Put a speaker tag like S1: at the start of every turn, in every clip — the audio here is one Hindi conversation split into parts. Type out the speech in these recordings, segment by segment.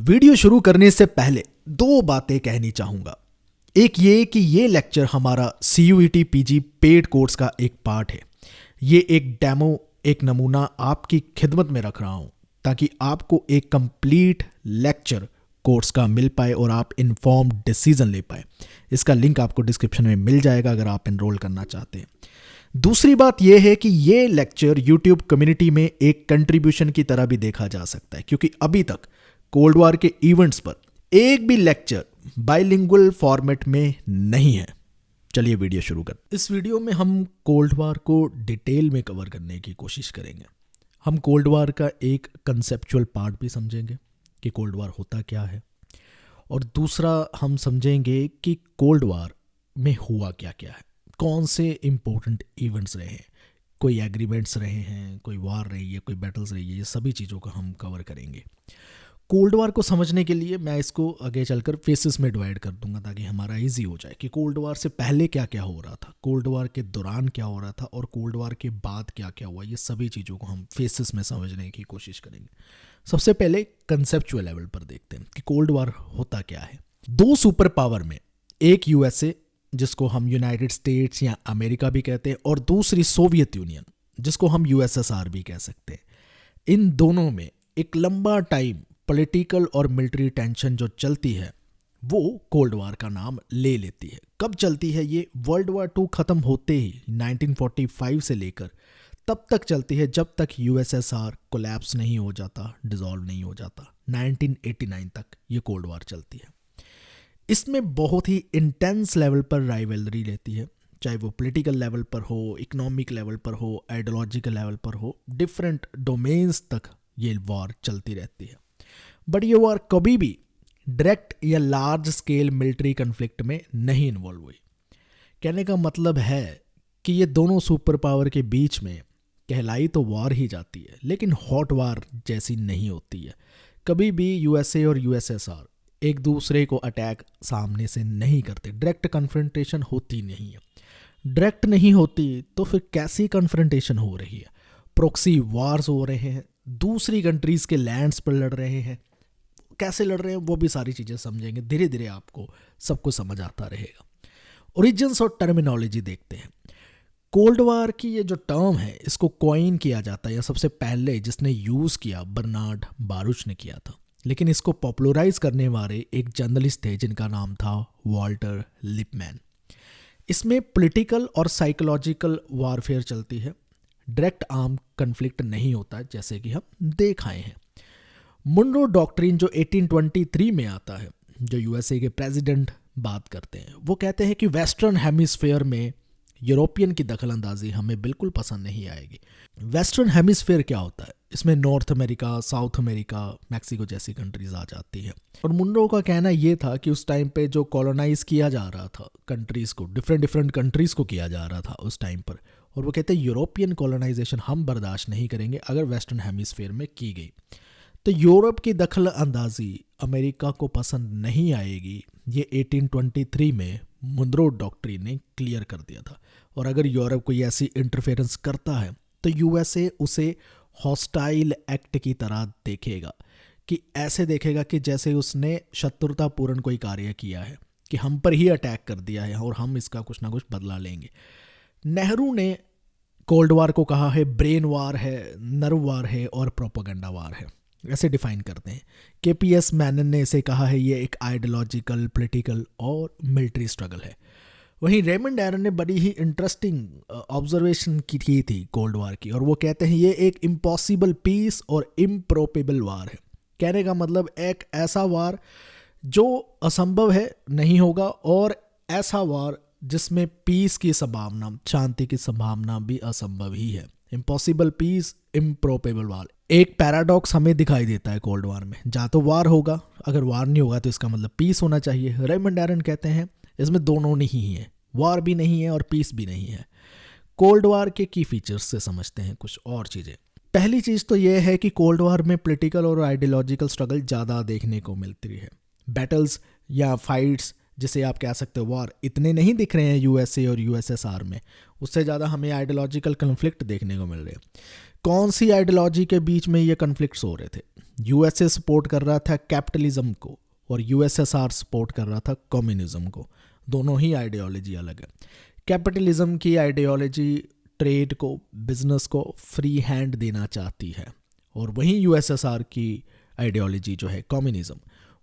S1: वीडियो शुरू करने से पहले दो बातें कहनी चाहूँगा। एक ये कि ये लेक्चर हमारा CUET PG पेड कोर्स का एक पार्ट है। ये एक डेमो, एक नमूना आपकी खिदमत में रख रहा हूँ ताकि आपको एक कंप्लीट लेक्चर कोर्स का मिल पाए और आप इन्फॉर्म्ड डिसीजन ले पाए। इसका लिंक आपको डिस्क्रिप्शन में मिल जाएगा अगर आप एनरोल करना चाहते हैं। दूसरी बात यह है कि ये लेक्चर यूट्यूब कम्युनिटी में एक कंट्रीब्यूशन की तरह भी देखा जा सकता है, क्योंकि अभी तक कोल्ड वॉर के इवेंट्स पर एक भी लेक्चर बाइलिंगुअल फॉर्मेट में नहीं है। चलिए वीडियो शुरू कर। इस वीडियो में हम कोल्ड वॉर को डिटेल में कवर करने की कोशिश करेंगे। हम कोल्ड वॉर का एक कंसेप्चुअल पार्ट भी समझेंगे कि कोल्ड वॉर होता क्या है, और दूसरा हम समझेंगे कि कोल्ड वॉर में हुआ क्या क्या है, कौन से इंपॉर्टेंट इवेंट्स रहे हैं, कोई एग्रीमेंट्स रहे हैं, कोई वॉर रही है, कोई बैटल्स रही है, ये सभी चीज़ों को हम कवर करेंगे। कोल्ड वॉर को समझने के लिए मैं इसको आगे चलकर फेसेस में डिवाइड कर दूंगा ताकि हमारा इजी हो जाए कि कोल्ड वॉर से पहले क्या क्या हो रहा था, कोल्ड वॉर के दौरान क्या हो रहा था और कोल्ड वॉर के बाद क्या क्या हुआ। ये सभी चीज़ों को हम फेसेस में समझने की कोशिश करेंगे। सबसे पहले कंसेप्चुअल लेवल पर देखते हैं कि कोल्ड वॉर होता क्या है। दो सुपर पावर में, एक USA जिसको हम यूनाइटेड स्टेट्स या अमेरिका भी कहते हैं, और दूसरी सोवियत यूनियन जिसको हम USSR भी कह सकते हैं। इन दोनों में एक लंबा टाइम पॉलिटिकल और मिलिट्री टेंशन जो चलती है वो कोल्ड वॉर का नाम ले लेती है। कब चलती है ये? वर्ल्ड वॉर 2 ख़त्म होते ही 1945 से लेकर तब तक चलती है जब तक USSR कोलैप्स नहीं हो जाता, डिसॉल्व नहीं हो जाता। 1989 तक ये कोल्ड वॉर चलती है। इसमें बहुत ही इंटेंस लेवल पर राइवलरी रहती है, चाहे वो पॉलिटिकल लेवल पर हो, इकोनॉमिक लेवल पर हो, आइडियोलॉजिकल लेवल पर हो, डिफरेंट डोमेन्स तक ये वॉर चलती रहती है। बट ये वॉर कभी भी डायरेक्ट या लार्ज स्केल मिलिट्री कन्फ्लिक्ट में नहीं इन्वॉल्व हुई। कहने का मतलब है कि ये दोनों सुपर पावर के बीच में कहलाई तो वॉर ही जाती है, लेकिन हॉट वॉर जैसी नहीं होती है। कभी भी USA और USSR एक दूसरे को अटैक सामने से नहीं करते, डायरेक्ट कन्फ्रंटेशन होती नहीं है। डायरेक्ट नहीं होती तो फिर कैसी कन्फ्रंटेशन हो रही है? प्रॉक्सी वॉर्स हो रहे हैं, दूसरी कंट्रीज़ के लैंड्स पर लड़ रहे हैं। कैसे लड़ रहे हैं वो भी सारी चीज़ें समझेंगे। धीरे धीरे आपको सब कुछ समझ आता रहेगा। ओरिजिन्स और टर्मिनोलॉजी देखते हैं। कोल्ड वॉर की ये जो टर्म है इसको कॉइन किया जाता है, या सबसे पहले जिसने यूज़ किया बर्नार्ड बारूच ने किया था, लेकिन इसको पॉपुलराइज करने वाले एक जर्नलिस्ट थे जिनका नाम था वॉल्टर लिपमैन। इसमें पॉलिटिकल और साइकोलॉजिकल वॉरफेयर चलती है, डायरेक्ट आर्म कन्फ्लिक्ट नहीं होता जैसे कि हम देख आए हैं। मुनरो डॉक्ट्रिन जो 1823 में आता है, जो USA के प्रेसिडेंट बात करते हैं, वो कहते हैं कि वेस्टर्न हेमिस्फेयर में यूरोपियन की दखलंदाजी हमें बिल्कुल पसंद नहीं आएगी। वेस्टर्न हेमिस्फेयर क्या होता है? इसमें north America, south America, Mexico जैसी कंट्रीज आ जाती है। और मुनरो का कहना ये था कि उस टाइम पे जो कॉलोनाइज किया जा रहा था कंट्रीज़ को, डिफरेंट कंट्रीज़ को किया जा रहा था उस टाइम पर, और वो कहते हैं यूरोपियन कॉलोनाइजेशन हम बर्दाश्त नहीं करेंगे अगर वेस्टर्न हेमिस्फेयर में की गई। तो यूरोप की दखल अंदाजी अमेरिका को पसंद नहीं आएगी। ये 1823 में मुनरो डॉक्ट्रिन ने क्लियर कर दिया था। और अगर यूरोप कोई ऐसी इंटरफेरेंस करता है तो USA उसे हॉस्टाइल एक्ट की तरह देखेगा, कि ऐसे देखेगा कि जैसे उसने शत्रुतापूर्ण कोई कार्य किया है, कि हम पर ही अटैक कर दिया है और हम इसका कुछ ना कुछ बदला लेंगे। नेहरू ने कोल्ड वॉर को कहा है ब्रेन वॉर है, नर्व वॉर है और प्रोपेगेंडा वॉर है, ऐसे डिफाइन करते हैं। KPS मैनन ने इसे कहा है ये एक आइडियोलॉजिकल, पॉलिटिकल और मिलिट्री स्ट्रगल है। वहीं रेमंड एरन ने बड़ी ही इंटरेस्टिंग ऑब्जर्वेशन की थी कोल्ड वॉर की, और वो कहते हैं ये एक इम्पॉसिबल पीस और इम्प्रोबेबल वॉर है। कहने का मतलब एक ऐसा वॉर जो असंभव है, नहीं होगा, और ऐसा वॉर जिसमें पीस की संभावना, शांति की संभावना भी असंभव ही है। Impossible peace, improbable war. एक पैराडॉक्स हमें दिखाई देता है कोल्ड वॉर में, या तो वॉर होगा, अगर वॉर नहीं होगा तो इसका मतलब पीस होना चाहिए। रेमंड एरन कहते हैं इसमें दोनों नहीं है, वॉर भी नहीं है और पीस भी नहीं है। कोल्ड वॉर के की फीचर्स से समझते हैं कुछ और चीज़ें। पहली चीज़ तो यह है कि कोल्ड वॉर में पॉलिटिकल और आइडियोलॉजिकल स्ट्रगल ज़्यादा देखने को मिलती है। बैटल्स या फाइट्स, जिसे आप कह सकते हो वॉर, इतने नहीं दिख रहे हैं USA और USSR में। उससे ज़्यादा हमें आइडियोलॉजिकल कन्फ्लिक्ट देखने को मिल रहे हैं। कौन सी आइडियोलॉजी के बीच में ये कन्फ्लिक्ट्स हो रहे थे? यूएसए सपोर्ट कर रहा था कैपिटलिज्म को और यूएसएसआर सपोर्ट कर रहा था कम्युनिज्म को। दोनों ही आइडियोलॉजी अलग है। कैपिटलिज्म की आइडियोलॉजी ट्रेड को, बिजनेस को फ्री हैंड देना चाहती है, और वहीं यूएसएसआर की आइडियोलॉजी जो है कम्युनिज्म,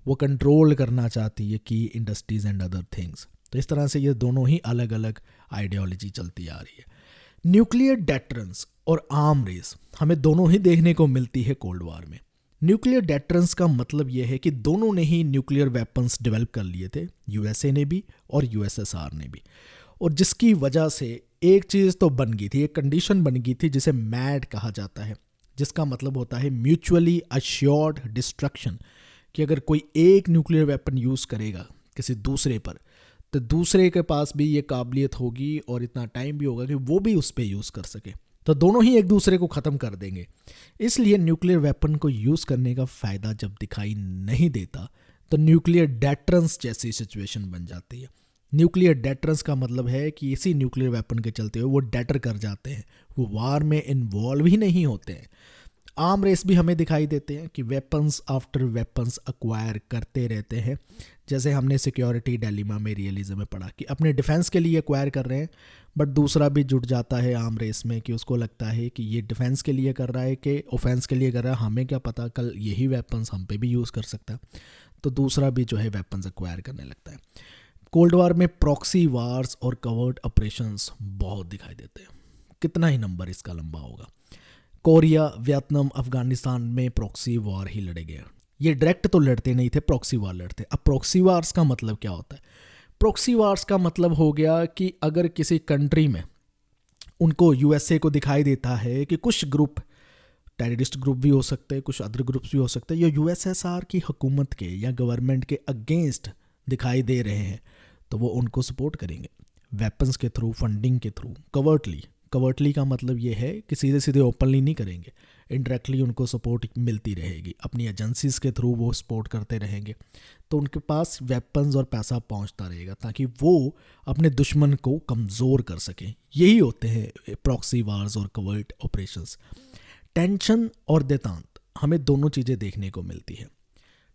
S1: वो कंट्रोल करना चाहती है की इंडस्ट्रीज एंड अदर थिंग्स। तो इस तरह से ये दोनों ही अलग अलग आइडियोलॉजी चलती आ रही है। न्यूक्लियर डेटरेंस और आर्म रेस हमें दोनों ही देखने को मिलती है कोल्ड वॉर में। न्यूक्लियर डेटरेंस का मतलब यह है कि दोनों ने ही न्यूक्लियर वेपन्स डेवलप कर लिए थे, यूएसए ने भी और यूएसएसआर ने भी, और जिसकी वजह से एक चीज़ तो बन गई थी, एक कंडीशन बन गई थी जिसे मैड कहा जाता है, जिसका मतलब होता है म्यूचुअली अश्योर्ड डिस्ट्रक्शन, कि अगर कोई एक न्यूक्लियर वेपन यूज़ करेगा किसी दूसरे पर, तो दूसरे के पास भी ये काबिलियत होगी और इतना टाइम भी होगा कि वो भी उस पर यूज़ कर सके, तो दोनों ही एक दूसरे को ख़त्म कर देंगे। इसलिए न्यूक्लियर वेपन को यूज़ करने का फ़ायदा जब दिखाई नहीं देता तो न्यूक्लियर डेटरेंस जैसी सिचुएशन बन जाती है। न्यूक्लियर डेटरेंस का मतलब है कि इसी न्यूक्लियर वेपन के चलते हुए वो डेटर कर जाते हैं, वो वार में इन्वॉल्व ही नहीं होते हैं। आर्म रेस भी हमें दिखाई देते हैं कि वेपन्स आफ्टर वेपन्स अक्वायर करते रहते हैं, जैसे हमने सिक्योरिटी डायलेमा में रियलिज्म में पढ़ा कि अपने डिफेंस के लिए अक्वायर कर रहे हैं, बट दूसरा भी जुट जाता है आर्म रेस में कि उसको लगता है कि ये डिफेंस के लिए कर रहा है कि ऑफेंस के लिए कर रहा है, हमें क्या पता कल यही वेपन्स हम पे भी यूज़ कर सकता है, तो दूसरा भी जो है वेपन्स अक्वायर करने लगता है। कोल्ड वार में प्रॉक्सी वार्स और कवर्ट ऑपरेशंस बहुत दिखाई देते हैं। कितना ही नंबर इसका लंबा होगा। कोरिया, वियतनाम, अफगानिस्तान में प्रॉक्सी वार ही लड़े गए। ये डायरेक्ट तो लड़ते नहीं थे, प्रॉक्सी वार लड़ते। अब प्रॉक्सी वार्स का मतलब क्या होता है? प्रॉक्सी वार्स का मतलब हो गया कि अगर किसी कंट्री में उनको यूएसए को दिखाई देता है कि कुछ ग्रुप, टेररिस्ट ग्रुप भी हो सकते हैं, कुछ अदर ग्रुप्स भी हो सकते हैं, या यूएसएसआर की हुकूमत के या गवर्नमेंट के अगेंस्ट दिखाई दे रहे हैं, तो वो उनको सपोर्ट करेंगे वेपन्स के थ्रू, फंडिंग के थ्रू, कवर्टली का मतलब ये है कि सीधे सीधे ओपनली नहीं करेंगे, इनडायरेक्टली उनको सपोर्ट मिलती रहेगी, अपनी एजेंसीज के थ्रू वो सपोर्ट करते रहेंगे, तो उनके पास वेपन्स और पैसा पहुंचता रहेगा ताकि वो अपने दुश्मन को कमज़ोर कर सकें। यही होते हैं प्रॉक्सी वार्स और कवर्ट ऑपरेशंस। टेंशन और देतांत हमें दोनों चीज़ें देखने को मिलती है।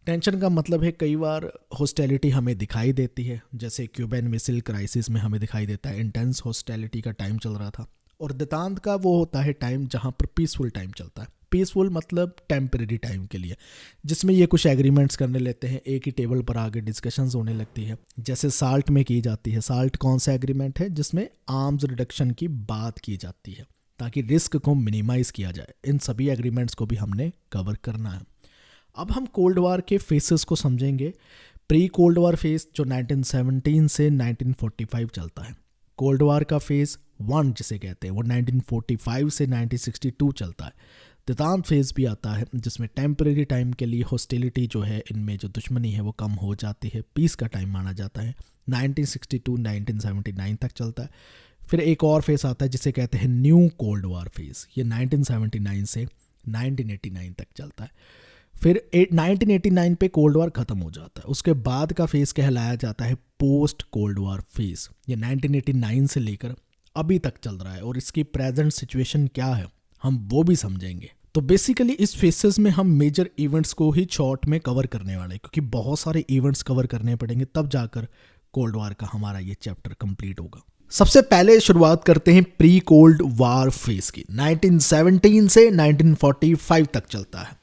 S1: टेंशन का मतलब है कई बार हॉस्टिलिटी हमें दिखाई देती है, जैसे क्यूबन मिसाइल क्राइसिस में हमें दिखाई देता है इंटेंस हॉस्टिलिटी का टाइम चल रहा था। और देतांत का वो होता है टाइम जहाँ पर पीसफुल टाइम चलता है। पीसफुल मतलब टेम्परेरी टाइम के लिए, जिसमें ये कुछ एग्रीमेंट्स करने लेते हैं, एक ही टेबल पर आगे डिस्कशंस होने लगती है, जैसे साल्ट में की जाती है। साल्ट कौन सा एग्रीमेंट है? जिसमें आर्म्स रिडक्शन की बात की जाती है ताकि रिस्क को मिनिमाइज़ किया जाए। इन सभी एग्रीमेंट्स को भी हमने कवर करना है। अब हम कोल्ड वार के फेसेस को समझेंगे। प्री कोल्ड वार फेस जो 1917 से 1945 चलता है। कोल्ड वार का फेज़ 1 जिसे कहते हैं वो 1945 से 1962 चलता है। देतांत फेज़ भी आता है जिसमें टेम्परेरी टाइम के लिए हॉस्टिलिटी जो है, इनमें जो दुश्मनी है वो कम हो जाती है, पीस का टाइम माना जाता है। 1962-1979 तक चलता है। फिर एक और फेज़ आता है जिसे कहते हैं न्यू कोल्ड वार फेज़, ये 1979 से 1989 तक चलता है। फिर 1989 पे कोल्ड वार ख़त्म हो जाता है। उसके बाद का फेज़ कहलाया जाता है पोस्ट कोल्ड वार फेज़। ये 1989 से लेकर अभी तक चल रहा है और इसकी प्रेजेंट सिचुएशन क्या है हम वो भी समझेंगे। तो बेसिकली इस फेसेस में हम मेजर इवेंट्स को ही शॉर्ट में कवर करने वाले हैं, क्योंकि बहुत सारे इवेंट्स कवर करने पड़ेंगे, तब जाकर कोल्ड वार का हमारा ये चैप्टर कंप्लीट होगा। सबसे पहले शुरुआत करते हैं प्री कोल्ड वार फेज़ की। 1917 से 1945 तक चलता है।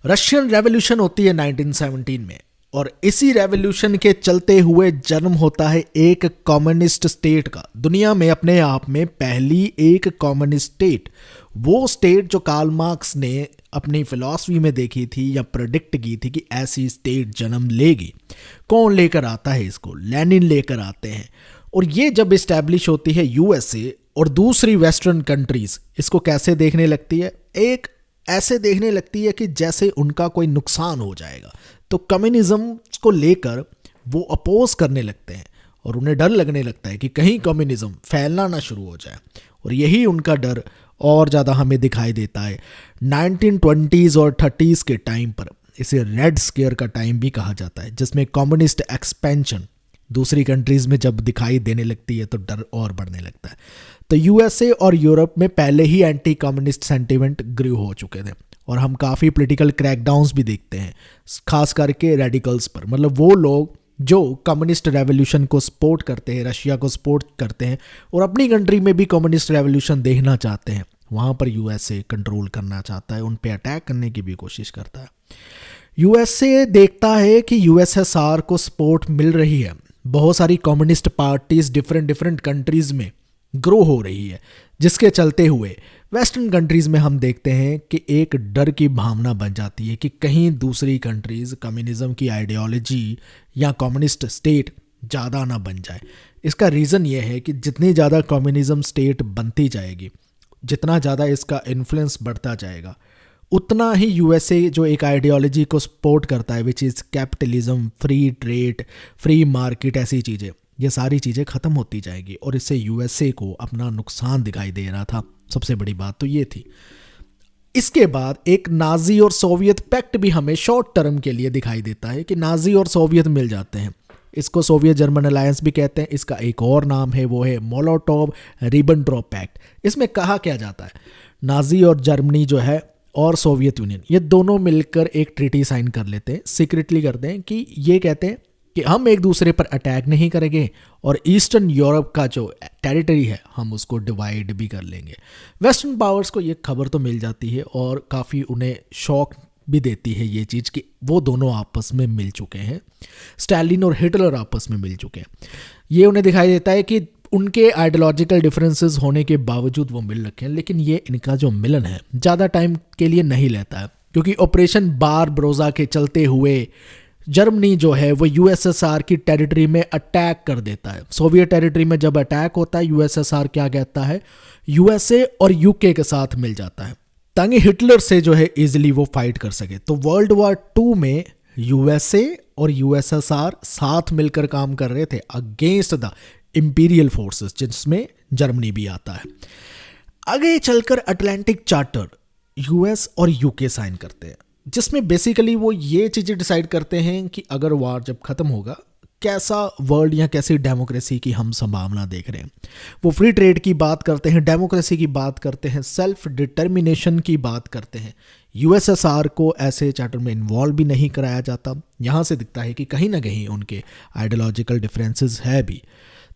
S1: रशियन रेवोल्यूशन होती है 1917 में, और इसी रेवोल्यूशन के चलते हुए जन्म होता है एक कम्युनिस्ट स्टेट का। दुनिया में अपने आप में पहली एक कम्युनिस्ट स्टेट, वो स्टेट जो कार्ल मार्क्स ने अपनी फिलॉसफी में देखी थी या प्रेडिक्ट की थी कि ऐसी स्टेट जन्म लेगी। कौन लेकर आता है इसको? लेनिन लेकर आते हैं। और ये जब इस्टेब्लिश होती है यूएसए और दूसरी वेस्टर्न कंट्रीज इसको कैसे देखने लगती है? एक ऐसे देखने लगती है कि जैसे उनका कोई नुकसान हो जाएगा। तो कम्युनिज्म को लेकर वो अपोज करने लगते हैं और उन्हें डर लगने लगता है कि कहीं कम्युनिज्म फैलना ना शुरू हो जाए। और यही उनका डर और ज़्यादा हमें दिखाई देता है 1920s और 30s के टाइम पर। इसे रेड स्केयर का टाइम भी कहा जाता है, जिसमें कम्युनिस्ट एक्सपेंशन दूसरी कंट्रीज़ में जब दिखाई देने लगती है तो डर और बढ़ने लगता है। तो यूएसए और यूरोप में पहले ही एंटी कम्युनिस्ट सेंटिमेंट ग्रू हो चुके थे और हम काफ़ी पॉलिटिकल क्रैकडाउन्स भी देखते हैं, खास करके रेडिकल्स पर। मतलब वो लोग जो कम्युनिस्ट रेवोल्यूशन को सपोर्ट करते हैं, रशिया को सपोर्ट करते हैं और अपनी कंट्री में भी कम्युनिस्ट रेवोल्यूशन देखना चाहते हैं, वहाँ पर यूएसए कंट्रोल करना चाहता है, उन पे अटैक करने की भी कोशिश करता है। यूएसए देखता है कि यूएसएसआर को सपोर्ट मिल रही है, बहुत सारी कम्युनिस्ट पार्टीज डिफरेंट कंट्रीज़ में ग्रो हो रही है, जिसके चलते हुए वेस्टर्न कंट्रीज़ में हम देखते हैं कि एक डर की भावना बन जाती है कि कहीं दूसरी कंट्रीज़ कम्युनिज़्म की आइडियोलॉजी या कम्युनिस्ट स्टेट ज़्यादा ना बन जाए। इसका रीज़न ये है कि जितनी ज़्यादा कम्युनिज़्म स्टेट बनती जाएगी, जितना ज़्यादा इसका इन्फ्लुएंस बढ़ता जाएगा, उतना ही यूएसए जो एक आइडियोलॉजी को सपोर्ट करता है, which is capitalism, free trade, free market, ऐसी चीज़ें, ये सारी चीज़ें ख़त्म होती जाएगी और इससे यूएसए को अपना नुकसान दिखाई दे रहा था। सबसे बड़ी बात तो ये थी। इसके बाद एक नाजी और सोवियत पैक्ट भी हमें शॉर्ट टर्म के लिए दिखाई देता है कि नाजी और सोवियत मिल जाते हैं। इसको सोवियत जर्मन अलायंस भी कहते हैं। इसका एक और नाम है, वो है मोलोटोव रिबेनट्रॉप पैक्ट। इसमें कहा क्या जाता है, नाजी और जर्मनी जो है और सोवियत यूनियन, ये दोनों मिलकर एक ट्रीटी साइन कर लेते हैं, सीक्रेटली करते हैं कि ये कहते हैं कि हम एक दूसरे पर अटैक नहीं करेंगे और ईस्टर्न यूरोप का जो टेरिटरी है हम उसको डिवाइड भी कर लेंगे। वेस्टर्न पावर्स को ये खबर तो मिल जाती है और काफ़ी उन्हें शॉक भी देती है ये चीज़ कि वो दोनों आपस में मिल चुके हैं, स्टालिन और हिटलर आपस में मिल चुके हैं। ये उन्हें दिखाई देता है कि उनके आइडियोलॉजिकल डिफरेंसेस होने के बावजूद वो मिल रखे हैं, लेकिन ये इनका जो मिलन है ज़्यादा टाइम के लिए नहीं लेता है, क्योंकि ऑपरेशन बारबरोसा के चलते हुए जर्मनी जो है वो यूएसएसआर की टेरिटरी में अटैक कर देता है। सोवियत टेरिटरी में जब अटैक होता है, यूएसएसआर क्या कहता है, यूएसए और यूके के साथ मिल जाता है ताकि हिटलर से जो है इजीली वो फाइट कर सके। तो वर्ल्ड वॉर 2 में यूएसए और यूएसएसआर साथ मिलकर काम कर रहे थे अगेंस्ट द इंपीरियल फोर्सेस, जिसमें जर्मनी भी आता है। आगे चलकर अटलांटिक चार्टर यूएस और यूके साइन करते हैं, जिसमें बेसिकली वो ये चीज़ें डिसाइड करते हैं कि अगर वार जब ख़त्म होगा कैसा वर्ल्ड या कैसी डेमोक्रेसी की हम संभावना देख रहे हैं। वो फ्री ट्रेड की बात करते हैं, डेमोक्रेसी की बात करते हैं, सेल्फ डिटर्मिनेशन की बात करते हैं। यूएसएसआर को ऐसे चार्टर में इन्वॉल्व भी नहीं कराया जाता। यहाँ से दिखता है कि कहीं ना कहीं उनके आइडियोलॉजिकल डिफरेंसेस है भी।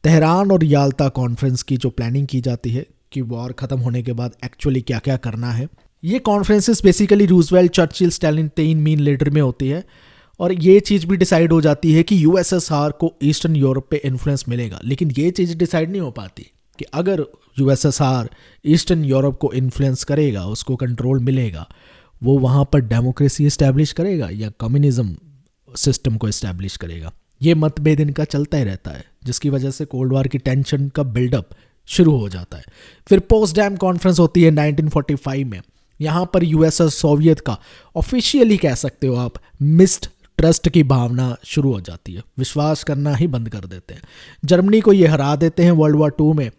S1: तेहरान और याल्टा कॉन्फ्रेंस की जो प्लानिंग की जाती है कि वॉर ख़त्म होने के बाद एक्चुअली क्या क्या करना है, ये conferences basically Roosevelt, Churchill, Stalin 3 main leader में होती है और ये चीज़ भी डिसाइड हो जाती है कि यूएसएसआर को ईस्टर्न यूरोप पे इन्फ्लुएंस मिलेगा। लेकिन ये चीज़ डिसाइड नहीं हो पाती कि अगर यूएसएसआर ईस्टर्न यूरोप को इन्फ्लुएंस करेगा, उसको कंट्रोल मिलेगा, वो वहाँ पर डेमोक्रेसी इस्टेब्लिश करेगा या कम्युनिज्म सिस्टम को इस्टेब्लिश करेगा। ये मतभेद इनका चलता ही रहता है, जिसकी वजह से कोल्ड वॉर की टेंशन का बिल्डअप शुरू हो जाता है। फिर पोस्टडैम कॉन्फ्रेंस होती है 1945 में। यहाँ पर यूएसएस सोवियत का ऑफिशियली कह सकते हो आप मिस्ड ट्रस्ट की भावना शुरू हो जाती है, विश्वास करना ही बंद कर देते हैं। जर्मनी को ये हरा देते हैं वर्ल्ड वॉर 2 में।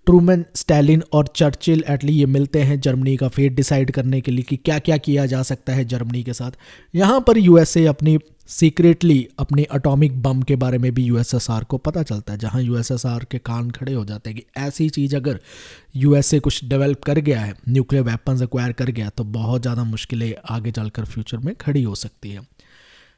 S1: ट्रूमैन, स्टालिन और चर्चिल एटली ये मिलते हैं जर्मनी का फेट डिसाइड करने के लिए कि क्या क्या किया जा सकता है जर्मनी के साथ। यहाँ पर यूएसए अपनी सीक्रेटली अपने एटॉमिक बम के बारे में भी यूएसएसआर को पता चलता है, जहाँ यूएसएसआर के कान खड़े हो जाते हैं कि ऐसी चीज़ अगर यूएसए कुछ डेवलप कर गया है, न्यूक्लियर वेपन्स एक्वायर कर गया, तो बहुत ज़्यादा मुश्किलें आगे चलकर फ्यूचर में खड़ी हो सकती है।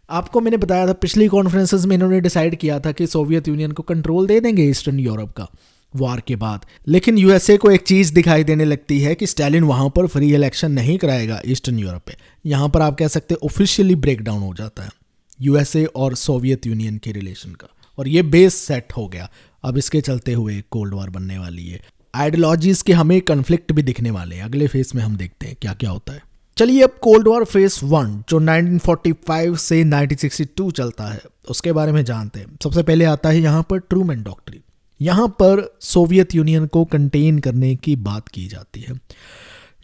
S1: आपको मैंने बताया था पिछली कॉन्फ्रेंसेस में इन्होंने डिसाइड किया था कि सोवियत यूनियन को कंट्रोल दे देंगे ईस्टर्न यूरोप का वार के बाद। लेकिन यूएसए को एक चीज़ दिखाई देने लगती है कि स्टालिन वहाँ पर फ्री इलेक्शन नहीं कराएगा ईस्टर्न यूरोप पे। यहाँ पर आप कह सकते हैं ऑफिशियली ब्रेकडाउन हो जाता है यूएसए और सोवियत यूनियन के रिलेशन का, और ये बेस सेट हो गया। अब इसके चलते हुए कोल्ड वॉर बनने वाली है। आइडियोलॉजीज के हमें कन्फ्लिक्ट भी दिखने वाले हैं। अगले फेज में हम देखते हैं क्या क्या होता है। चलिए अब कोल्ड वॉर फेज 1 जो 1945 से 1962 चलता है उसके बारे में जानते हैं। सबसे पहले आता है यहाँ पर ट्रूमैन डॉक्ट्रिन। यहाँ पर सोवियत यूनियन को कंटेन करने की बात की जाती है।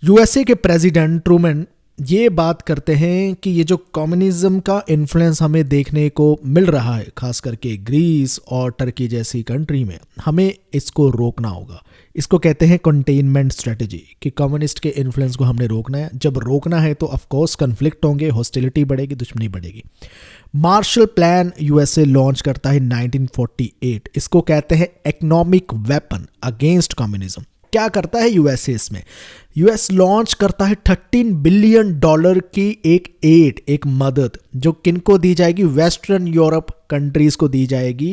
S1: यूएसए के प्रेसिडेंट ट्रूमैन ये बात करते हैं कि ये जो कम्युनिज्म का इन्फ्लुएंस हमें देखने को मिल रहा है, खास करके ग्रीस और टर्की जैसी कंट्री में, हमें इसको रोकना होगा। इसको कहते हैं कंटेनमेंट स्ट्रेटजी, कि कम्युनिस्ट के इन्फ्लुएंस को हमने रोकना है। जब रोकना है तो ऑफ कोर्स कन्फ्लिक्ट होंगे, हॉस्टिलिटी बढ़ेगी, दुश्मनी बढ़ेगी। मार्शल प्लान यूएसए लॉन्च करता है 1948। इसको कहते हैं इकोनॉमिक वेपन अगेंस्ट कम्युनिज्म। क्या करता है यूएसए इसमें? यूएस लॉन्च करता है $13 बिलियन की एक मदद, जो किनको दी जाएगी? वेस्टर्न यूरोप कंट्रीज को दी जाएगी,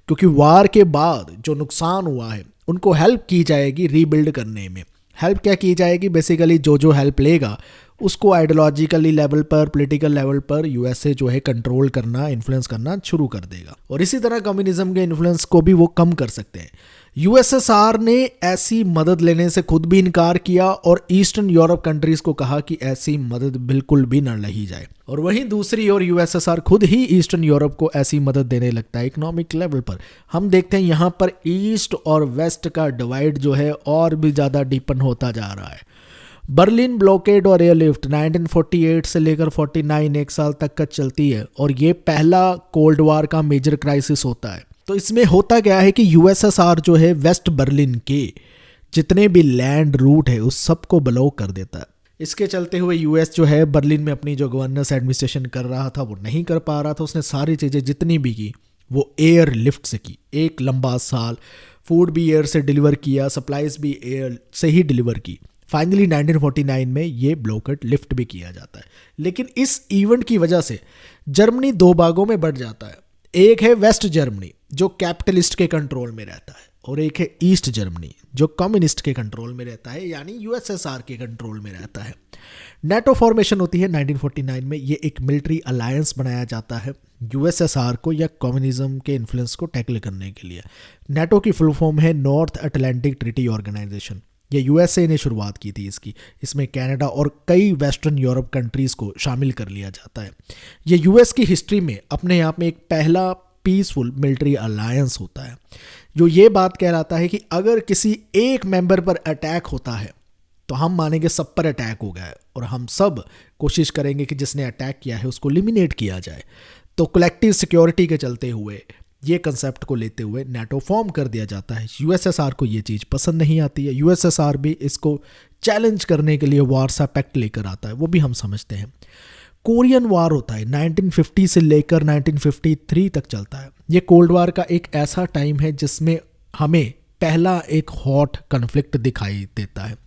S1: क्योंकि वार के बाद जो नुकसान हुआ है उनको हेल्प की जाएगी रीबिल्ड करने में। हेल्प क्या की जाएगी? बेसिकली जो हेल्प लेगा उसको आइडियोलॉजिकली लेवल पर, पॉलिटिकल लेवल पर यूएसए जो है कंट्रोल करना, इन्फ्लुएंस करना शुरू कर देगा। और इसी तरह कम्युनिज्म के इन्फ्लुएंस को भी वो कम कर सकते हैं। यूएसएसआर ने ऐसी मदद लेने से खुद भी इनकार किया और ईस्टर्न यूरोप कंट्रीज को कहा कि ऐसी मदद बिल्कुल भी न ली जाए। और वहीं दूसरी ओर यूएसएसआर खुद ही ईस्टर्न यूरोप को ऐसी मदद देने लगता है इकोनॉमिक लेवल पर। हम देखते हैं यहाँ पर ईस्ट और वेस्ट का डिवाइड जो है और भी ज़्यादा डीपन होता जा रहा है। बर्लिन ब्लॉकेड और एयरलिफ्ट 1948 से लेकर 49 एक साल तक का चलती है, और ये पहला कोल्ड वार का मेजर क्राइसिस होता है। तो इसमें होता क्या है कि यूएसएसआर जो है वेस्ट बर्लिन के जितने भी लैंड रूट है उस सब को ब्लॉक कर देता है। इसके चलते हुए यूएस जो है बर्लिन में अपनी जो गवर्नेंस एडमिनिस्ट्रेशन कर रहा था वो नहीं कर पा रहा था। उसने सारी चीज़ें जितनी भी की वो एयर लिफ्ट से की। एक लंबा साल फूड भी एयर से डिलीवर किया, सप्लाईज भी एयर से ही डिलीवर की। फाइनली 1949 में ये ब्लॉकेड लिफ्ट भी किया जाता है। लेकिन इस इवेंट की वजह से जर्मनी दो भागों में बढ़ जाता है। एक है वेस्ट जर्मनी जो कैपिटलिस्ट के कंट्रोल में रहता है, और एक है ईस्ट जर्मनी जो कम्युनिस्ट के कंट्रोल में रहता है, यानी यूएसएसआर के कंट्रोल में रहता है। नेटो फॉर्मेशन होती है 1949 में। ये एक मिलिट्री अलायंस बनाया जाता है यूएसएसआर को या कम्युनिज्म के इन्फ्लुएंस को टैकल करने के लिए। नेटो की फुल फॉर्म है नॉर्थ अटलांटिक ट्रीटी ऑर्गेनाइजेशन। ये यूएसए ने शुरुआत की थी इसकी। इसमें कनाडा और कई वेस्टर्न यूरोप कंट्रीज़ को शामिल कर लिया जाता है। ये यूएस की हिस्ट्री में अपने आप में एक पहला पीसफुल मिलिट्री अलायंस होता है, जो ये बात कहलाता है कि अगर किसी एक मेंबर पर अटैक होता है तो हम मानेंगे सब पर अटैक हो गया है, और हम सब कोशिश करेंगे कि जिसने अटैक किया है उसको एलिमिनेट किया जाए। तो कलेक्टिव सिक्योरिटी के चलते हुए ये कंसेप्ट को लेते हुए नेटो फॉर्म कर दिया जाता है। यूएसएसआर को ये चीज़ पसंद नहीं आती है। यूएसएसआर भी इसको चैलेंज करने के लिए वारसा पैक्ट लेकर आता है, वो भी हम समझते हैं। कोरियन वार होता है 1950 से लेकर 1953 तक चलता है। ये कोल्ड वार का एक ऐसा टाइम है जिसमें हमें पहला एक हॉट कन्फ्लिक्ट दिखाई देता है।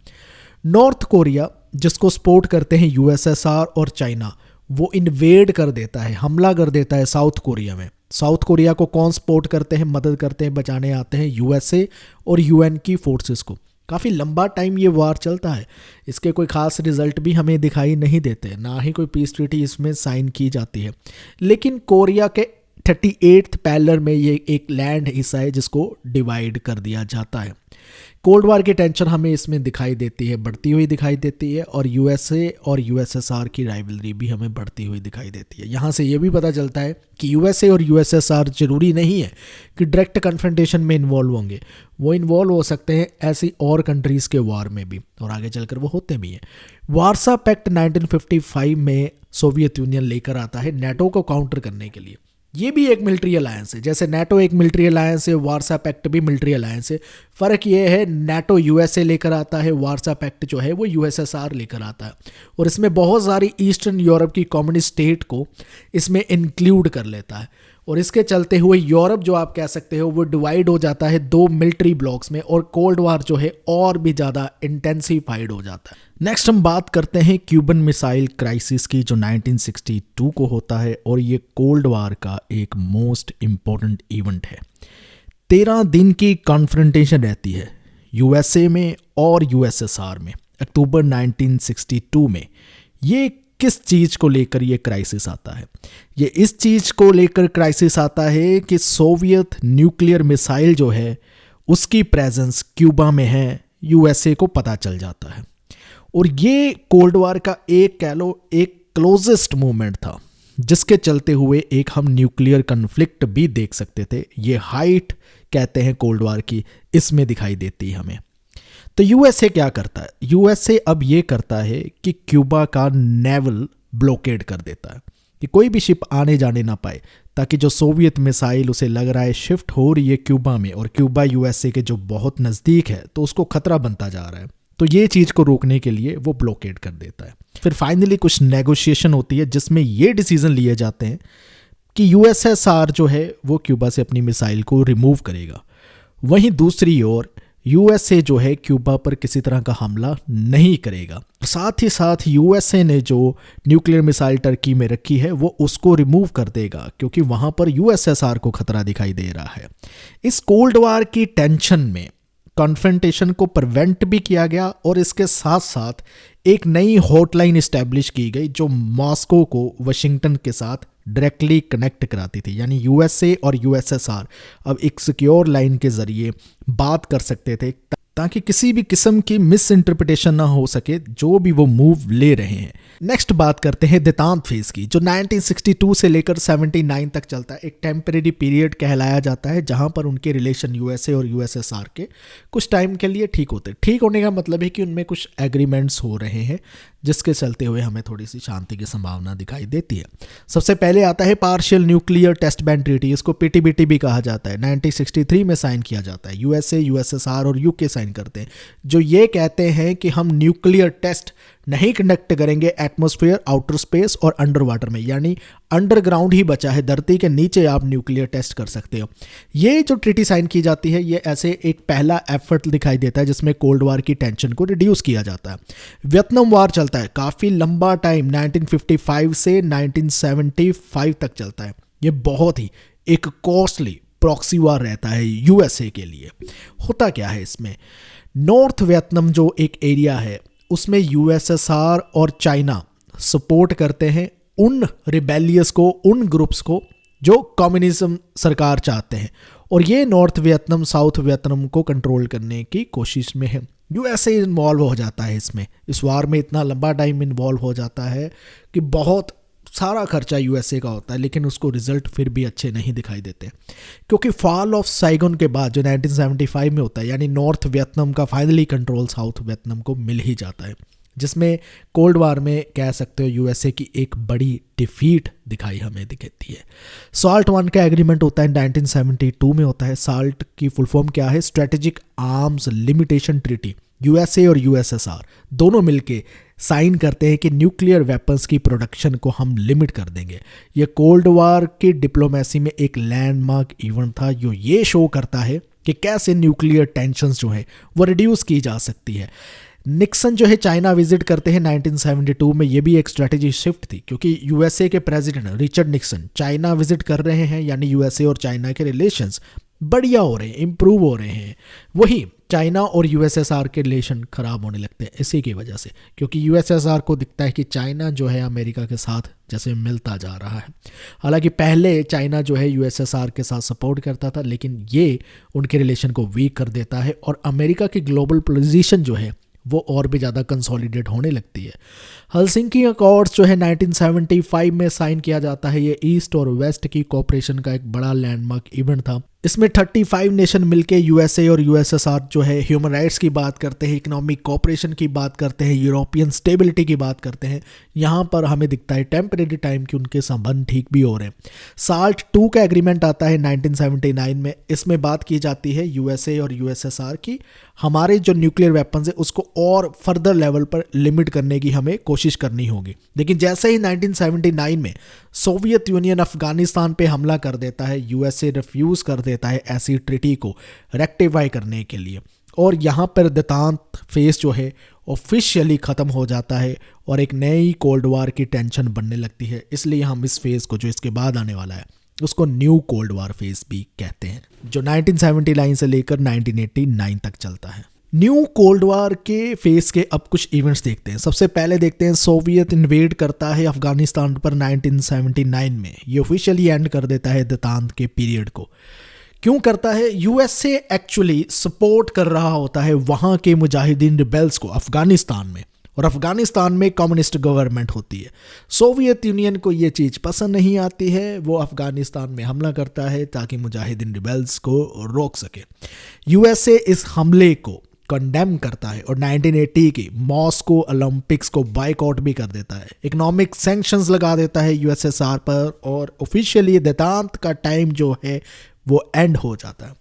S1: नॉर्थ कोरिया जिसको सपोर्ट करते हैं यूएसएसआर और चाइना, वो इन्वेड कर देता है, हमला कर देता है साउथ कोरिया में। साउथ कोरिया को कौन सपोर्ट करते हैं, मदद करते हैं, बचाने आते हैं? यूएसए और यूएन की फोर्सेस को। काफ़ी लंबा टाइम ये वार चलता है। इसके कोई खास रिजल्ट भी हमें दिखाई नहीं देते, ना ही कोई पीस ट्रीटी इसमें साइन की जाती है। लेकिन कोरिया के 38th पैलर में ये एक लैंड हिस्सा है जिसको डिवाइड कर दिया जाता है। कोल्ड वार की टेंशन हमें इसमें दिखाई देती है, बढ़ती हुई दिखाई देती है, और यूएसए और यूएसएसआर की राइवलरी भी हमें बढ़ती हुई दिखाई देती है। यहाँ से ये भी पता चलता है कि यूएसए और यूएसएसआर जरूरी नहीं है कि डायरेक्ट कन्फ्रंटेशन में इन्वॉल्व होंगे, वो इन्वॉल्व हो सकते हैं ऐसी और कंट्रीज़ के वार में भी, और आगे चलकर वो होते भी हैं। वारसा पैक्ट 1955 में सोवियत यूनियन लेकर आता है नेटो को काउंटर करने के लिए। ये भी एक मिलिट्री अलायंस है, जैसे नेटो एक मिलिट्री अलायंस है, वारसा पैक्ट भी मिलिट्री अलायंस है। फ़र्क ये है नेटो यूएसए लेकर आता है, वारसा पैक्ट जो है वो यूएसएसआर लेकर आता है, और इसमें बहुत सारी ईस्टर्न यूरोप की कम्युनिस्ट स्टेट को इसमें इंक्लूड कर लेता है। और इसके चलते हुए यूरोप जो आप कह सकते हो वो डिवाइड हो जाता है दो मिलिट्री ब्लॉक्स में, और कोल्ड वार जो है और भी ज़्यादा इंटेंसिफाइड हो जाता है। नेक्स्ट हम बात करते हैं क्यूबन मिसाइल क्राइसिस की, जो 1962 को होता है, और ये कोल्ड वार का एक मोस्ट इम्पॉर्टेंट इवेंट है। 13 दिन की कॉन्फ्रंटेशन रहती है यूएसए में और यूएसएसआर में। अक्टूबर 1962 में ये किस चीज़ को लेकर ये क्राइसिस आता है? ये इस चीज़ को लेकर क्राइसिस आता है कि सोवियत न्यूक्लियर मिसाइल जो है उसकी प्रेजेंस क्यूबा में है, यूएसए को पता चल जाता है। और ये कोल्ड वार का एक कह लो एक क्लोजेस्ट मोमेंट था, जिसके चलते हुए एक हम न्यूक्लियर कन्फ्लिक्ट भी देख सकते थे। ये हाइट कहते हैं कोल्ड वार की, इसमें दिखाई देती है हमें। तो यूएसए क्या करता है? यूएसए अब ये करता है कि क्यूबा का नेवल ब्लॉकेड कर देता है कि कोई भी शिप आने जाने ना पाए, ताकि जो सोवियत मिसाइल उसे लग रहा है शिफ्ट हो रही है क्यूबा में, और क्यूबा यूएसए के जो बहुत नज़दीक है तो उसको खतरा बनता जा रहा है, तो ये चीज़ को रोकने के लिए वो ब्लॉकेड कर देता है। फिर फाइनली कुछ नेगोशिएशन होती है जिसमें ये डिसीजन लिए जाते हैं कि यूएसएसआर जो है वो क्यूबा से अपनी मिसाइल को रिमूव करेगा। वहीं दूसरी ओर यूएसए जो है क्यूबा पर किसी तरह का हमला नहीं करेगा। साथ ही साथ यूएसए ने जो न्यूक्लियर मिसाइल टर्की में रखी है वो उसको रिमूव कर देगा, क्योंकि वहाँ पर यूएसएसआर को खतरा दिखाई दे रहा है। इस कोल्ड वार की टेंशन में कॉन्फ्रंटेशन को प्रिवेंट भी किया गया और इसके साथ साथ एक नई हॉटलाइन इस्टेब्लिश की गई जो मॉस्को को वाशिंगटन के साथ डायरेक्टली कनेक्ट कराती थी। यानी यूएसए और यूएसएसआर अब एक सिक्योर लाइन के ज़रिए बात कर सकते थे ताकि किसी भी किस्म की मिस इंटरप्रिटेशन ना हो सके जो भी वो मूव ले रहे हैं। नेक्स्ट बात करते हैं देतांत फेज की, जो 1962 से लेकर 79 तक चलता है। एक टेम्परेरी पीरियड कहलाया जाता है जहां पर उनके रिलेशन यूएसए और यूएसएसआर के कुछ टाइम के लिए ठीक होते हैं। ठीक होने का मतलब है कि उनमें कुछ एग्रीमेंट्स हो रहे हैं जिसके चलते हुए हमें थोड़ी सी शांति की संभावना दिखाई देती है। सबसे पहले आता है partial nuclear test ban treaty, इसको पीटीबीटी भी कहा जाता है। 1963 में साइन किया जाता है। यूएसए, यूएसएसआर और यूके साइन करते हैं, जो ये कहते हैं कि हम न्यूक्लियर टेस्ट नहीं कंडक्ट करेंगे एटमॉस्फेयर, आउटर स्पेस और अंडर वाटर में, यानी अंडरग्राउंड ही बचा है, धरती के नीचे आप न्यूक्लियर टेस्ट कर सकते हो। ये जो ट्रीटी साइन की जाती है ये ऐसे एक पहला एफर्ट दिखाई देता है जिसमें कोल्ड वार की टेंशन को रिड्यूस किया जाता है। वियतनाम वार चलता है काफ़ी लंबा टाइम, 1955 से 1975 तक चलता है। ये बहुत ही एक कॉस्टली प्रॉक्सी वार रहता है यूएसए के लिए। होता क्या है इसमें, नॉर्थ वियतनाम जो एक एरिया है उसमें यूएसएसआर और चाइना सपोर्ट करते हैं उन रिबेलियस को, उन ग्रुप्स को जो कम्युनिज्म सरकार चाहते हैं, और ये नॉर्थ वियतनाम साउथ वियतनाम को कंट्रोल करने की कोशिश में है। यूएसए इन्वॉल्व हो जाता है इसमें, इस वार में इतना लंबा टाइम इन्वॉल्व हो जाता है कि बहुत सारा खर्चा यूएसए का होता है, लेकिन उसको रिजल्ट फिर भी अच्छे नहीं दिखाई देते, क्योंकि फॉल ऑफ साइगोन के बाद जो 1975 में होता है, यानी नॉर्थ वियतनाम का फाइनली कंट्रोल साउथ वियतनाम को मिल ही जाता है, जिसमें कोल्ड वार में कह सकते हो यूएसए की एक बड़ी डिफीट दिखाई हमें दिखती है। साल्ट 1 का एग्रीमेंट होता है 1972 में होता है। साल्ट की फुल फॉर्म क्या है, strategic arms limitation treaty. USA और यूएसएसआर दोनों मिलके साइन करते हैं कि न्यूक्लियर वेपन्स की प्रोडक्शन को हम लिमिट कर देंगे। ये कोल्ड वार की डिप्लोमेसी में एक लैंडमार्क इवेंट था जो ये शो करता है कि कैसे न्यूक्लियर टेंशंस जो है वो रिड्यूस की जा सकती है। निक्सन जो है चाइना विजिट करते हैं 1972 में, ये भी एक स्ट्रेटेजी शिफ्ट थी, क्योंकि यूएसए के president Richard Nixon China visit कर रहे हैं, यानी यूएसए और चाइना के रिलेशंस बढ़िया हो रहे हैं, इंप्रूव हो रहे हैं। वही चाइना और यूएसएसआर के रिलेशन ख़राब होने लगते हैं इसी की वजह से, क्योंकि यूएसएसआर को दिखता है कि चाइना जो है अमेरिका के साथ जैसे मिलता जा रहा है। हालांकि पहले चाइना जो है यूएसएसआर के साथ सपोर्ट करता था, लेकिन ये उनके रिलेशन को वीक कर देता है और अमेरिका की ग्लोबल पोजीशन जो है वो और भी ज़्यादा कंसोलिडेट होने लगती है। हेलसिंकी अकॉर्ड्स जो है 1975 में साइन किया जाता है। ये ईस्ट और वेस्ट की कोऑपरेशन का एक बड़ा लैंडमार्क इवेंट था। इसमें 35 नेशन मिलके यूएसए और यूएसएसआर जो है ह्यूमन राइट्स की बात करते हैं, इकोनॉमिक कोऑपरेशन की बात करते हैं, यूरोपियन स्टेबिलिटी की बात करते हैं। यहाँ पर हमें दिखता है टेम्परेरी टाइम कि उनके संबंध ठीक भी हो रहे हैं। साल्ट 2 का एग्रीमेंट आता है 1979 में। इसमें बात की जाती है यूएसए और यूएसएसआर की हमारे जो न्यूक्लियर वेपन्स है उसको और फर्दर लेवल पर लिमिट करने की हमें कोशिश करनी होगी। लेकिन जैसे ही 1979 में सोवियत यूनियन अफगानिस्तान पे हमला कर देता है, यूएसए रिफ्यूज़ कर देता है ऐसी ट्रीटी को रेक्टिफाई करने के लिए, और यहाँ पर देतांत फेज जो है ऑफिशियली ख़त्म हो जाता है और एक नई कोल्ड वार की टेंशन बनने लगती है। इसलिए हम इस फेज़ को जो इसके बाद आने वाला है उसको न्यू कोल्ड वार फेज भी कहते हैं, जो 1979 से लेकर 1989 तक चलता है। न्यू कोल्ड वार के फेस के अब कुछ इवेंट्स देखते हैं। सबसे पहले देखते हैं सोवियत इन्वेड करता है अफगानिस्तान पर 1979 में। ये ऑफिशियली एंड कर देता है देतांत के पीरियड को। क्यों करता है? यूएसए एक्चुअली सपोर्ट कर रहा होता है वहाँ के मुजाहिदीन रिबेल्स को अफगानिस्तान में, और अफगानिस्तान में कम्युनिस्ट गवर्नमेंट होती है। सोवियत यूनियन को ये चीज़ पसंद नहीं आती है, वो अफगानिस्तान में हमला करता है ताकि मुजाहिदीन रिबेल्स को रोक सके। यूएसए इस हमले को कंडेम करता है और 1980 की मॉस्को ओलंपिक्स को बाइकआउट भी कर देता है। इकोनॉमिक सैंक्शंस लगा देता है यूएसएसआर पर, और ऑफिशियली देतांत का टाइम जो है वो एंड हो जाता है।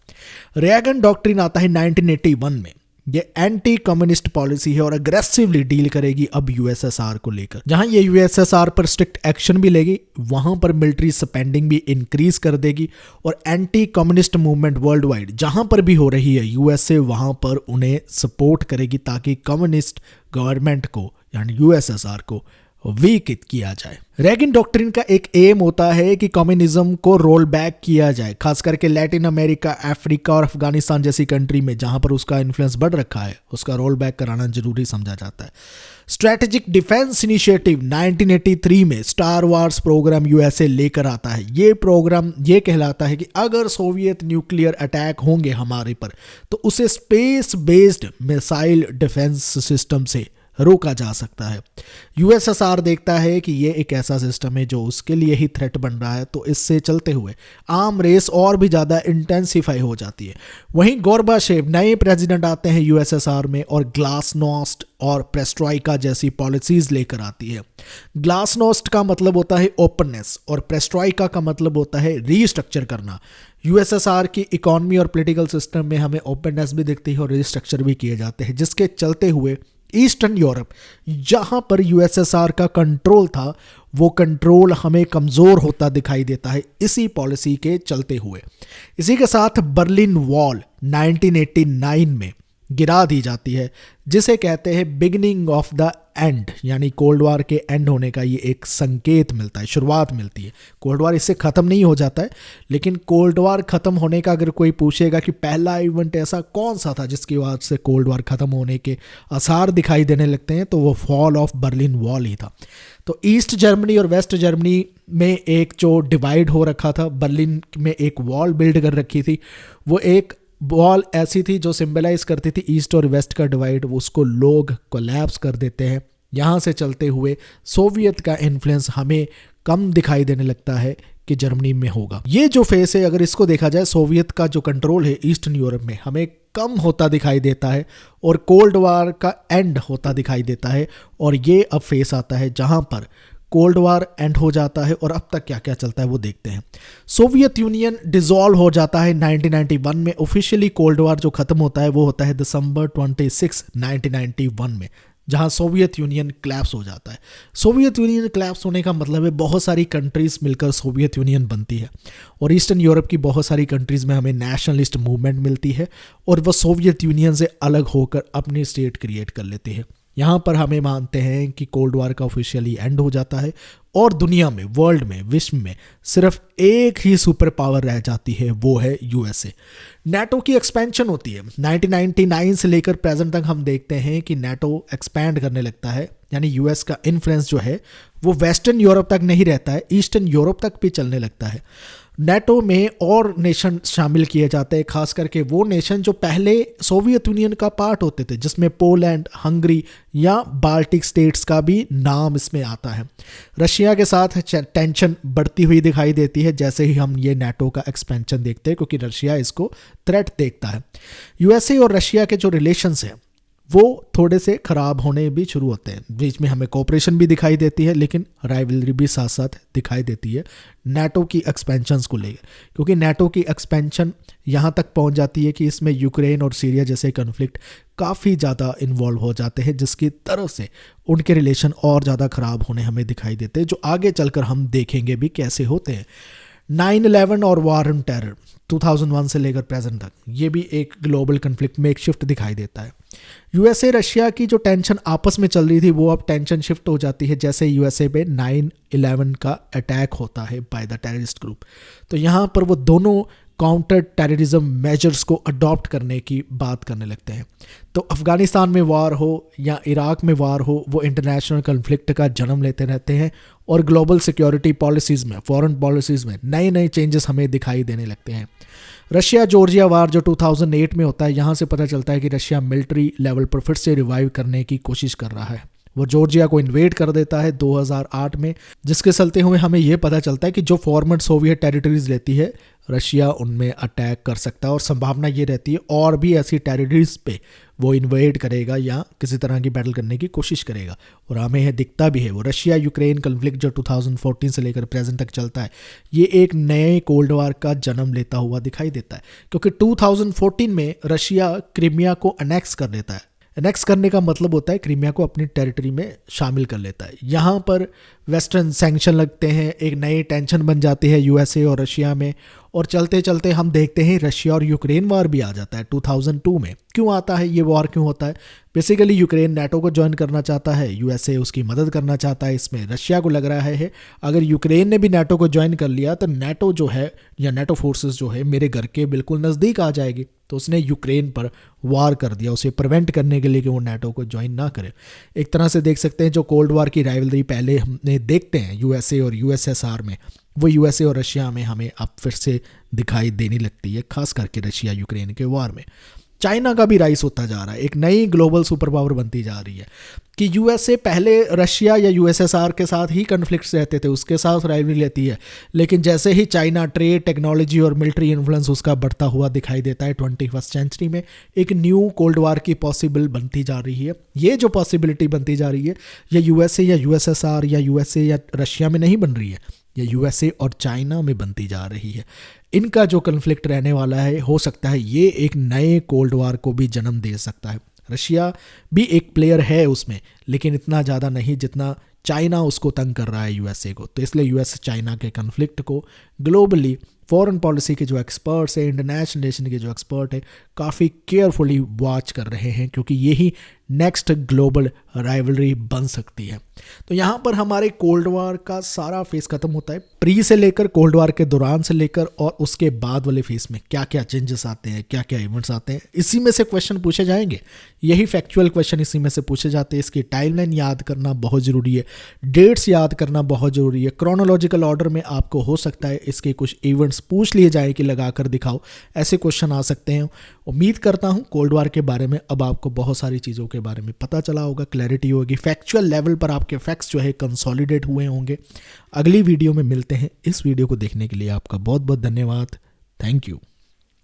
S1: रेगन डॉक्ट्रिन आता है 1981 में। ये एंटी कम्युनिस्ट पॉलिसी है और अग्रेसिवली डील करेगी अब यूएसएसआर को लेकर। जहां ये यूएसएसआर पर स्ट्रिक्ट एक्शन भी लेगी, वहां पर मिलिट्री स्पेंडिंग भी इंक्रीज कर देगी और anti communist movement world wide जहां पर भी हो रही है यूएसए वहां पर उन्हें सपोर्ट करेगी ताकि कम्युनिस्ट गवर्नमेंट को यानी यूएसएसआर को वीक किया जाए। रेगन डॉक्ट्रिन का एक एम होता है कि कम्युनिज्म को रोल बैक किया जाए, खास करके लैटिन अमेरिका, अफ्रीका और अफगानिस्तान जैसी कंट्री में जहां पर उसका इन्फ्लुएंस बढ़ रखा है, उसका रोल बैक कराना जरूरी समझा जाता है। स्ट्रैटेजिक डिफेंस इनिशिएटिव 1983 में स्टार वार्स प्रोग्राम यूएसए लेकर आता है। ये प्रोग्राम ये कहलाता है कि अगर सोवियत न्यूक्लियर अटैक होंगे हमारे पर तो उसे space based missile defence system से रोका जा सकता है। यूएसएसआर देखता है कि ये एक ऐसा सिस्टम है जो उसके लिए ही थ्रेट बन रहा है, तो इससे चलते हुए आर्म रेस और भी ज़्यादा इंटेंसिफाई हो जाती है। वहीं गोर्बाचेव नए प्रेसिडेंट आते हैं यूएसएसआर में और ग्लासनोस्ट और पेरेस्ट्रोइका जैसी पॉलिसीज लेकर आती है। ग्लासनोस्ट का मतलब होता है ओपननेस और पेरेस्ट्रोइका का मतलब होता है रीस्ट्रक्चर करना। यूएसएसआर की इकोनॉमी और पॉलिटिकल सिस्टम में हमें ओपननेस भी दिखती है और रीस्ट्रक्चर भी किए जाते हैं, जिसके चलते हुए ईस्टर्न यूरोप जहां पर यूएसएसआर का कंट्रोल था वो कंट्रोल हमें कमज़ोर होता दिखाई देता है इसी पॉलिसी के चलते हुए। इसी के साथ बर्लिन वॉल 1989 में गिरा दी जाती है, जिसे कहते हैं बिगिनिंग ऑफ द एंड, यानी कोल्ड वार के एंड होने का ये एक संकेत मिलता है, शुरुआत मिलती है। कोल्ड वार इससे ख़त्म नहीं हो जाता है, लेकिन कोल्ड वार ख़त्म होने का अगर कोई पूछेगा कि पहला इवेंट ऐसा कौन सा था जिसकी वजह से कोल्ड वार ख़त्म होने के आसार दिखाई देने लगते हैं, तो वो फॉल ऑफ बर्लिन वॉल ही था। तो ईस्ट जर्मनी और वेस्ट जर्मनी में एक जो डिवाइड हो रखा था, बर्लिन में एक वॉल बिल्ड कर रखी थी, वो एक वॉल ऐसी थी जो सिंबलाइज करती थी ईस्ट और वेस्ट का डिवाइड, उसको लोग कोलैप्स कर देते हैं। यहाँ से चलते हुए सोवियत का इन्फ्लुएंस हमें कम दिखाई देने लगता है कि जर्मनी में होगा। ये जो फेस है, अगर इसको देखा जाए, सोवियत का जो कंट्रोल है ईस्टर्न यूरोप में हमें कम होता दिखाई देता है और कोल्ड वार का एंड होता दिखाई देता है। और ये अब फेस आता है जहाँ पर कोल्ड वार एंड हो जाता है और अब तक क्या क्या चलता है वो देखते हैं। सोवियत यूनियन डिसॉल्व हो जाता है 1991 में। ऑफिशियली कोल्ड वार जो खत्म होता है वो होता है दिसंबर 26, 1991 में, जहां सोवियत यूनियन क्लैप्स हो जाता है। सोवियत यूनियन क्लैप्स होने का मतलब है बहुत सारी कंट्रीज मिलकर सोवियत यूनियन बनती है और ईस्टर्न यूरोप की बहुत सारी कंट्रीज में हमें नेशनलिस्ट मूवमेंट मिलती है और वह सोवियत यूनियन से अलग होकर अपनी स्टेट क्रिएट कर लेते हैं। यहाँ पर हमें मानते हैं कि कोल्ड वार का ऑफिशियली एंड हो जाता है और दुनिया में, वर्ल्ड में, विश्व में सिर्फ एक ही सुपर पावर रह जाती है, वो है यूएसए। नाटो की एक्सपेंशन होती है 1999 से लेकर प्रेजेंट तक। हम देखते हैं कि नाटो एक्सपैंड करने लगता है, यानी यूएस का इन्फ्लुएंस जो है वो वेस्टर्न यूरोप तक नहीं रहता है, ईस्टर्न यूरोप तक भी चलने लगता है। नाटो में और नेशन शामिल किए जाते हैं, खास करके वो नेशन जो पहले सोवियत यूनियन का पार्ट होते थे, जिसमें पोलैंड, हंगरी या बाल्टिक स्टेट्स का भी नाम इसमें आता है। रशिया के साथ टेंशन बढ़ती हुई दिखाई देती है जैसे ही हम ये नाटो का एक्सपेंशन देखते हैं, क्योंकि रशिया इसको थ्रेट देखता है। यूएसए और रशिया के जो रिलेशंस हैं वो थोड़े से ख़राब होने भी शुरू होते हैं। बीच में हमें कोऑपरेशन भी दिखाई देती है, लेकिन राइवलरी भी साथ साथ दिखाई देती है नाटो की एक्सपेंशंस को लेकर, क्योंकि नाटो की एक्सपेंशन यहाँ तक पहुँच जाती है कि इसमें यूक्रेन और सीरिया जैसे कन्फ्लिक्ट काफ़ी ज़्यादा इन्वॉल्व हो जाते हैं, जिसकी तरफ से उनके रिलेशन और ज़्यादा ख़राब होने हमें दिखाई देते हैं, जो आगे चलकर हम देखेंगे भी कैसे होते हैं। 9/11 और वार ऑन टेरर 2001 से लेकर प्रेजेंट तक, ये भी एक ग्लोबल कन्फ्लिक्ट में एक शिफ्ट दिखाई देता है। यूएसए रशिया की जो टेंशन आपस में चल रही थी वो अब टेंशन शिफ्ट हो जाती है जैसे यूएसए पे 9/11 का अटैक होता है बाय द टेररिस्ट ग्रुप। तो यहाँ पर वो दोनों काउंटर टेररिज्म मेजर्स को अडॉप्ट करने की बात करने लगते हैं। तो अफ़गानिस्तान में वार हो या इराक में वार हो, वो इंटरनेशनल कन्फ्लिक्ट का जन्म लेते रहते हैं और ग्लोबल सिक्योरिटी पॉलिसीज़ में, फॉरेन पॉलिसीज़ में नए नए चेंजेस हमें दिखाई देने लगते हैं। रशिया जॉर्जिया वार जो 2008 में होता है, यहाँ से पता चलता है कि रशिया मिलिट्री लेवल पर फिर से रिवाइव करने की कोशिश कर रहा है। वो जॉर्जिया को इन्वेड कर देता है 2008 में, जिसके चलते हुए हमें यह पता चलता है कि जो फॉर्मर सोवियत टेरिटरीज लेती है रशिया उनमें अटैक कर सकता है और संभावना ये रहती है और भी ऐसी टेरिटरीज पे वो इन्वेड करेगा या किसी तरह की बैटल करने की कोशिश करेगा। और हमें यह दिखता भी है, वो रशिया यूक्रेन कन्फ्लिक्ट जो 2014 से लेकर प्रेजेंट तक चलता है, ये एक नए कोल्ड वार का जन्म लेता हुआ दिखाई देता है। क्योंकि 2014 में रशिया क्रीमिया को अनेक्स कर लेता है। अनेक्स करने का मतलब होता है क्रीमिया को अपनी टेरिटरी में शामिल कर लेता है। यहाँ पर वेस्टर्न सैंक्शन लगते हैं, एक नई टेंशन बन जाती है यूएसए और रशिया में, और चलते चलते हम देखते हैं रशिया और यूक्रेन वार भी आ जाता है 2002 में। क्यों आता है ये वॉर, क्यों होता है? बेसिकली यूक्रेन नाटो को ज्वाइन करना चाहता है, यूएसए उसकी मदद करना चाहता है। इसमें रशिया को लग रहा है अगर यूक्रेन ने भी नाटो को ज्वाइन कर लिया तो नाटो जो है या नाटो फोर्सेस जो है मेरे घर के बिल्कुल नज़दीक आ जाएगी। तो उसने यूक्रेन पर वार कर दिया, उसे प्रिवेंट करने के लिए कि वो नाटो को ज्वाइन ना करे। एक तरह से देख सकते हैं जो कोल्ड वार की राइवलरी पहले हमने देखते हैं यूएसए और यूएसएसआर में, वो यूएसए और रशिया में हमें अब फिर से दिखाई देने लगती है, खास करके रशिया यूक्रेन के वार में। चाइना का भी राइज होता जा रहा है, एक नई ग्लोबल सुपर पावर बनती जा रही है कि यूएसए पहले रशिया या यूएसएसआर के साथ ही कन्फ्लिक्ट्स रहते थे, उसके साथ राइवलरी रहती है, लेकिन जैसे ही चाइना ट्रेड, टेक्नोलॉजी और मिलिट्री इन्फ्लुएंस उसका बढ़ता हुआ दिखाई देता है 21st सेंचुरी में, एक न्यू कोल्ड वार की पॉसिबल बनती जा रही है। ये जो पॉसिबिलिटी बनती जा रही है ये यूएसए या यूएसएसआर या यूएसए या रशिया में नहीं बन रही है, ये यूएसए और चाइना में बनती जा रही है। इनका जो कन्फ्लिक्ट रहने वाला है, हो सकता है ये एक नए कोल्ड वार को भी जन्म दे सकता है। रशिया भी एक प्लेयर है उसमें, लेकिन इतना ज़्यादा नहीं जितना चाइना उसको तंग कर रहा है यूएसए को। तो इसलिए यूएस चाइना के कन्फ्लिक्ट को ग्लोबली फॉरेन पॉलिसी के जो एक्सपर्ट्स हैं, इंटरनेशनल रिलेशन के जो एक्सपर्ट हैं, काफ़ी केयरफुली वॉच कर रहे हैं, क्योंकि यही नेक्स्ट ग्लोबल राइवलरी बन सकती है। तो यहाँ पर हमारे कोल्ड वार का सारा फेस खत्म होता है। प्री से लेकर कोल्ड वार के दौरान से लेकर और उसके बाद वाले फेस में क्या क्या चेंजेस आते हैं, क्या क्या इवेंट्स आते हैं, इसी में से क्वेश्चन पूछे जाएंगे। यही फैक्चुअल क्वेश्चन इसी में से पूछे जाते हैं। इसकी टाइमलाइन याद करना बहुत ज़रूरी है, डेट्स याद करना बहुत ज़रूरी है। क्रोनोलॉजिकल ऑर्डर में आपको हो सकता है इसके कुछ इवेंट्स पूछ लिए जाए कि लगा कर दिखाओ, ऐसे क्वेश्चन आ सकते हैं। उम्मीद करता हूँ कोल्ड वार के बारे में अब आपको बहुत सारी चीज़ों के बारे में पता चला होगा, क्लैरिटी होगी, फैक्चुअल लेवल पर आपके फैक्ट्स जो है कंसोलिडेट हुए होंगे। अगली वीडियो में मिलते हैं। इस वीडियो को देखने के लिए आपका बहुत बहुत धन्यवाद। Thank you.